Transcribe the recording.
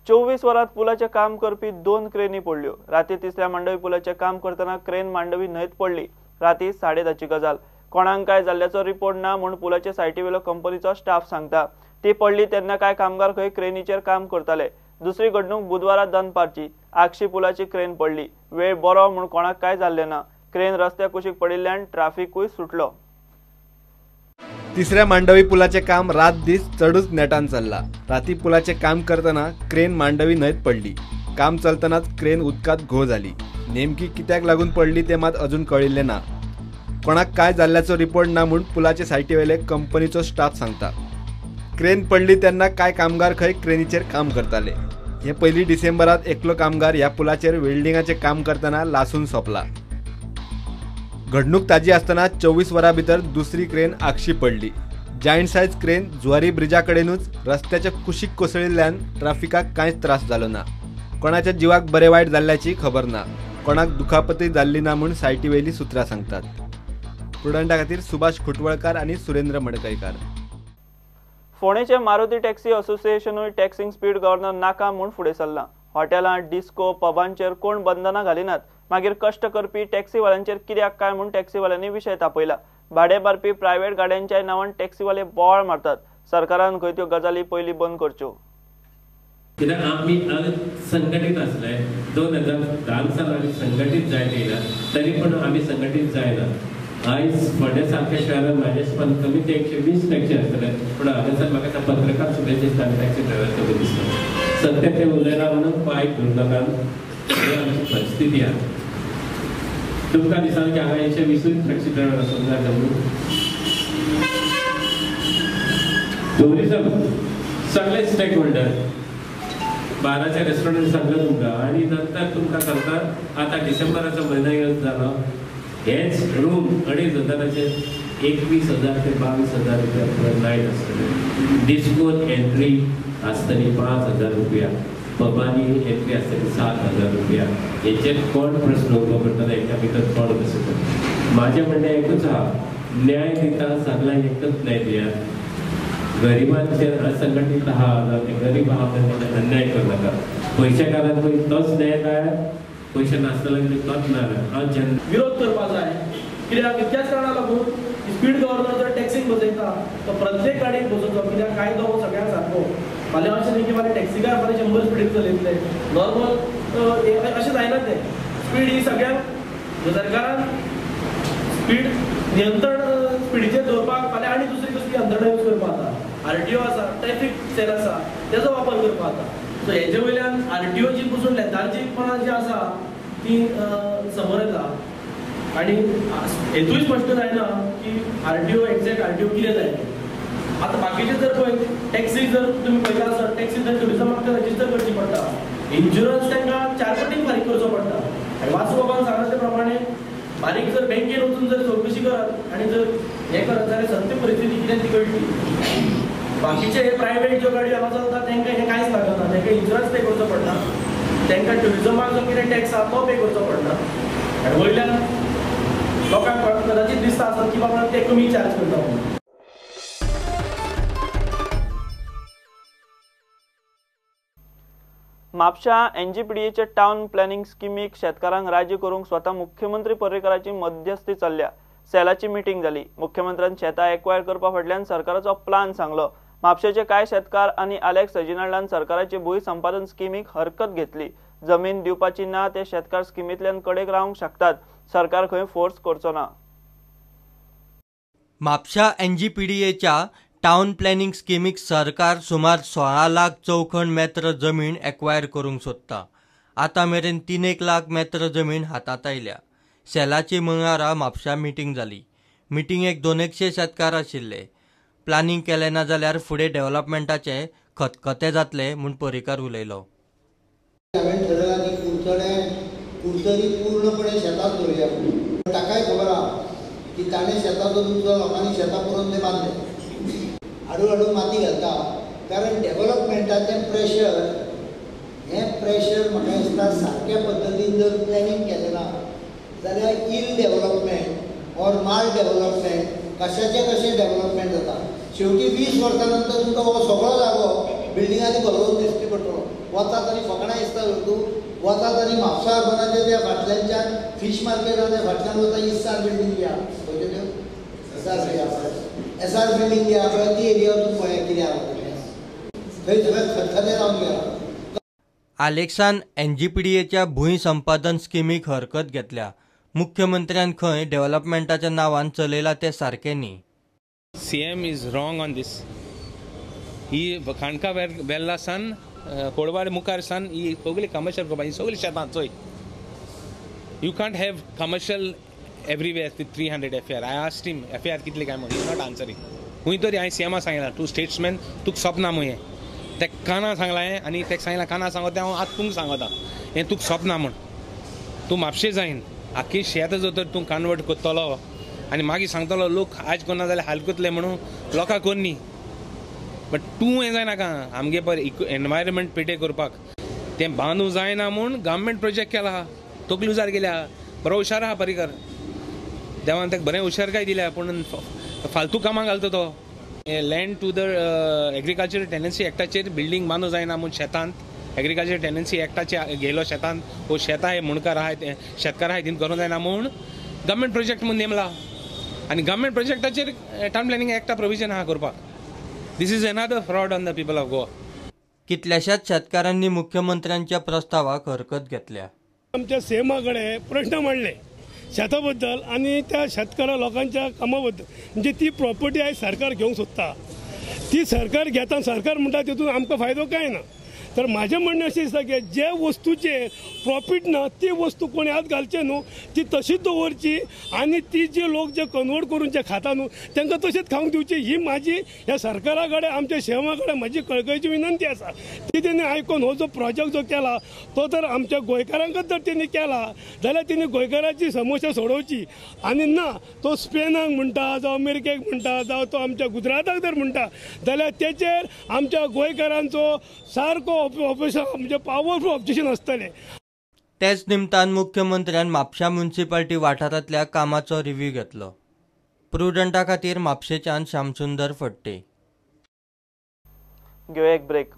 24 वरांत पुलाचे काम करपी 2 क्रेनी पडल्यो। राती तिसऱ्या मांडवी पुलाचे काम करतना क्रेन मांडवी न्हंयत पडली। राती 10:30ची गजाल। कोणाक काय जाल्ल्याचो रिपोर्ट ना म्हूण पुलाचे सायटीवेलो कंपनीचो स्टाफ सांगता। ती पडली तेन्ना काय कामगार खंय क्रेनीचेर काम करताले। दुसरी घडणूक बुधवारा दनपारची। आगशी पुलाची क्रेन पडली। वेळ बरो म्हूण कोणाक काय जाल्लें ना। क्रेन रस्त्या कुशीक पडिल्ल्यान ट्रॅफिकूय सुटलो। तिसऱ्या मांडवी पुलाचे काम रात दीस चढूच नेटान चल्ला। राती पुलाचे काम करतना क्रेन मांडवी न्हंयत पडली। काम चलतनाच क्रेन उदकांत घोव जाली। नेमकी कित्याक लागून पडली ते मात अजून कळिल्लें ना। कोणाक काय जाल्ल्याचो रिपोर्ट ना म्हूण पुलाचे सायटीवेले कंपनीचो स्टाफ सांगता। क्रेन पडली तेन्ना काय कामगार खंय क्रेनीचेर काम करताले। हे 1 डिसेंबरात एकलो कामगार ह्या पुलाचेर वेल्डिंगाचे काम करतना लासून सोंपला। घडणूक ताजी आसतना 24 वरां भितर दुसरी क्रेन आगशी पडली। जायंट सायज क्रेन जुवारी ब्रिजा कडेनूच रस्त्याच्या कुशीक कोसळिल्ल्यान ट्रॅफिकाक कांयच त्रास जालो ना। कोणाच्या जिवाक बरे वायट जाल्ल्याची खबर ना। कोणाक दुखापतय जाल्ली ना म्हूण सायटीवेली सुत्रां सांगतात। प्रुडंटा खातीर सुभाष खुटवळकार आनी सुरेंद्र मडकयकार। फोंडेचे मारुती टॅक्सी असोसिएशनूय टॅक्सींग स्पीड गव्हर्नर नाका म्हूण फुडें सरला। हॉटेलां, डिस्को, पबांचेर कोण बंधनां घालिनात। मागीर कश्ट करपी टॅक्सीवाल्यांचेर कित्याक काय म्हूण टॅक्सीवाल्यांनी विशय तापयला। भाडे मारपी प्रायव्हेट गाड्यांच्या नांवान टॅक्सीवाले बोवाळ मारतात। सरकारान खंय त्यो गजाली पयलीं बंद करच्यो। कित्याक आमी संघटीत आसले 2010 साल आमी संघटीत जायत येयला तरी पूण आमी संघटीत जायना। आयज फोंडे सारक्या शहरान म्हाजे हिसपान कमीत 120 टॅक्सी आसतले पूण हांगासर म्हाका पत्रकार सुबेज दिसता आनी टॅक्सी ड्रायव्हर कमी दिसता। सद्या ते उलयना म्हणून पांय धुरनाकान आमची परिस्थिती आहा। तुमकां दिसता की हांगा 120 टॅक्सी ड्रायव्हर आसूंक जाय म्हणून टुरिझम सगळे स्टेक होल्डर 12चे रेस्टॉरंट सांगलं तुमकां आनी नंतर तुमकां सांगता आतां डिसेंबराचो म्हयनो येवन जालो हेच रूम 2,500 21,000 ते 22,000 रुपया पर नायट आसतले। डिस्कोत एंट्री आसतली 5,000 रुपया। पबांनी एंट्री आसतली 7,000 रुपया। हेचेर कोण प्रश्न उबो करतले हेच्या भितर कोण बसयता। म्हाजें म्हणणें एकूच आहा न्याय दिता सगळ्यांक एकच न्याय दियात। गरिबांचेर असंघटीत आहा ते गरीब आहा तांचेर अन्याय करनाका। पयशेकारांक तोच न्याय जाय पैसे नासतल्यांक तोच ना विरोध करपा जाय। कित्याक इतक्याच कारणाक लागून स्पीड गव्हर्नर जर टॅक्सीक बसयता तो प्रत्येक गाडयेक बसोवचो। कित्याक कायदो हो सगळ्यांक सारको। फाल्यां अशें न्ही की फाल्यां टॅक्सीकार फाल्यां 100 स्पीडीक चलयतले। नॉर्मल अशें जायना तें। स्पीड ही सगळ्यांक सरकारान स्पीड नियंत्रण स्पीडीचेर दवरपाक फाल्यां आनी दुसरी कसली यंत्रणा यूज करपा जाता। RTO आसा, ट्रॅफिक सेल आसा तेजो वापर करपा जाता। सो हेजे वयल्यान RTO जी पसून लेथार्जीकपणां जी आसा ती समोर येता आनी हेतूय स्पश्ट जायना की RTO एक्झॅक्ट RTO कितें जाय। आतां बाकीचे जर पळय टॅक्सी जर तुमी पळयता आसत टॅक्सी जर टुरिझमाक रजिस्टर करची पडटा। इन्शुरन्स तांकां 4 पटीन फारीक करचो पडटा। आनी वासू बाबान सांगला ते प्रमाणे बारीक जर बँकेन वचून जर चवकशी करत आनी जर हें करत जाल्यार सत्य परिस्थिती कितें ती कळटली। बाकीचे हे प्रायव्हेट ज्यो गाडी हांगा चलता तांकां हें कांयच लागना। तांकां इन्शुरन्स पे करचो पडटा। तांकां टुरिझमाक जो कितें टॅक्स आसा तो पे करचो पडटा। आनी वयल्यान लोकांक कदाचित दिसता आसत की बाबा ते कमी चार्ज करता म्हणून। म्हापशा NGPDAचे टावन प्लॅनिंग स्किमीक शेतकारांक राजी करूंक स्वता मुख्यमंत्री पर्रीकाराची मध्यस्थी चल्ल्या। सेलाची मिटींग जाली। मुख्यमंत्र्यान शेतां एक्वायर करपा फाटल्यान सरकाराचो प्लान सांगलो। म्हापशेचे कांय शेतकार आनी आलेख सजिनाल्डान सरकाराची भूंय संपादन स्किमीक हरकत घेतली। जमीन दिवपाची ना ते शेतकार स्किमींतल्यान कडेक रावंक शकतात। सरकार खंय फोर्स करचो ना। म्हापशा NGPDAच्या टावन प्लॅनिंग स्किमीक सरकार सुमार 16 लाख चौखण मेत्र जमीन एक्वायर करूंक सोदता। आतां मेरेन 3 लाख मेत्र जमीन हातांत आयल्या। सेलाची मंगळारा म्हापशा मिटींग जाली। मिटींगेक 200 शेतकार आशिल्ले। प्लॅनिंग केलें ना जाल्यार फुडें डेव्हलपमेंटाचे खतखते जातले म्हूण पर्रीकार उलयलो। हांवें ठरयलां की कुडतरी पूर्णपणे शेतांत दवरया। ताकाय खबर आहा की ताणें शेतां दवरून सुद्दां लोकांनी शेतां पळोवन ते बांदले। हळू माती घालता कारण डेव्हलपमेंटाचें प्रेशर हें प्रेशर म्हाका दिसता सारक्या पद्दतीन जर प्लॅनिंग केलें ना जाल्यार इल डेव्हलपमेंट ऑर माल डेव्हलपमेंट कशाचें कशें डेव्हलपमेंट जाता। शेवटी 20 वर्सां नंतर तुमकां हो सगळो जागो बिल्डिंगांनी भरवून दिसटी पडटलो. वता तरी फकाणां दिसता तूं वता तरी म्हापसा अर्बनाच्या त्या फाटल्यानच्यान फीश मार्केट आहा त्या फाटल्यान वता इस्सार बिल्डींग जी आहा खंयच्यो त्यो एसआर बिल्डींग जी आहा पळय ती एरिया वचून पळय कितें आहा थंय सगळें खतखतें रावन गेला. आलेक्सान NGPDAच्या भूंय संपादन स्किमीक हरकत घेतल्या. मुख्यमंत्र्यान खंय डेव्हलपमेंटाच्या नांवान चलयला ते सारकें न्ही. CM is wrong on this. ही खाणका वेल्ला सान कोडवाड मुखार सान ही सगळी कमर्शियल करपा ही सगळी शेतां चोय. You can't have commercial everywhere with 300 FAR. I asked him FAR कितले काय म्हणून. Not answering. खूंय तरी हांवें CMा सांगला टू स्टेट्समॅन तुका सपना म्हूण ते काना सांगलां आनी तेका सांगलां काना सांगता हांव आतां तुमकां सांगता हें तुका सपना म्हूण. तूं म्हापशें जायन आख्खी शेत जर तर तूं कन्वर्ट करतलो आनी मागीर सांगतलो लोक आज कोना जाल्यार हाल करतले म्हणून लोकांक कोण न्ही. बट तूं हें जायनाका आमगे पर एनवायरमेंट पेटे करपाक तें बांदूं जायना म्हूण गव्हर्मेंट प्रोजेक्ट केला. तकली उजार गेल्या. बरो हुशार आहा पर्रीकर. देवान ताका बरें हुशारकाय दिल्या पूण फालतू कामां घालता तो. Land to the agriculture tenancy एक्टाचेर बिल्डींग बांदूं जायना म्हूण शेतांत एग्रीकल्चर टेनन्सी एक्टाचे गेलो शेतांत वो शेतां हे मुणकार आहाय शेतकार आहाय तीन करूं जायना म्हूण गव्हर्मेंट प्रोजेक्ट म्हूण नेमला आनी गव्हर्मेंट प्रोजेक्टाचेर टावन प्लॅनिंग एक्टा प्रोविजन आहा करपाक. This is another fraud on the people of Goa. कितल्याशाच शेतकारांनी मुख्यमंत्र्यांच्या प्रस्तावाक हरकत घेतल्या. आमच्या सीएमा कडेन प्रश्न मांडले शेता बद्दल आनी त्या शेतकारा लोकांच्या कामा बद्दल. म्हणजे ती प्रॉपर्टी आयज सरकार घेवंक सोदता. ती सरकार घेता सरकार म्हणटा तितून आमकां फायदो कांय ना. तर माझे म्हणणें अशें दिसता की जे वस्तूचेर प्रॉफीट ना ती वस्तू कोणी हात घालचे न्हू ती तशीच दवरची आनी ती जे लोक जे कन्वर्ट करून जे खाता न्हू तांकां तशीच खावंक दिवची. ही म्हाजी ह्या सरकारा कडेन आमच्या सीएमा कडेन म्हाजी कळकळीची विनंती आसा. ती तेणी आयकून हो जो प्रोजेक्ट जो केला तो जर आमच्या गोंयकारांकच जर तेणी केला जाल्यार तेणी गोंयकारांची समस्या सोडोवची. आनी ना तो स्पेनाक म्हणटा जावं अमेरिकेक म्हणटा जावं तो आमच्या गुजराताक जर म्हणटा जाल्यार तेचेर आमच्या गोंयकारांचो सारको म्हणजे पॉवरफुल ऑब्जेक्शन आसतलें. तेच निमतान मुख्यमंत्र्यान म्हापशा म्युनिसिपालिटी वाठारांतल्या कामाचो रिव्ह्यू घेतलो. प्रुडंटा खातीर म्हापशेच्यान श्यामसुंदर फडते. घेवया एक ब्रेक.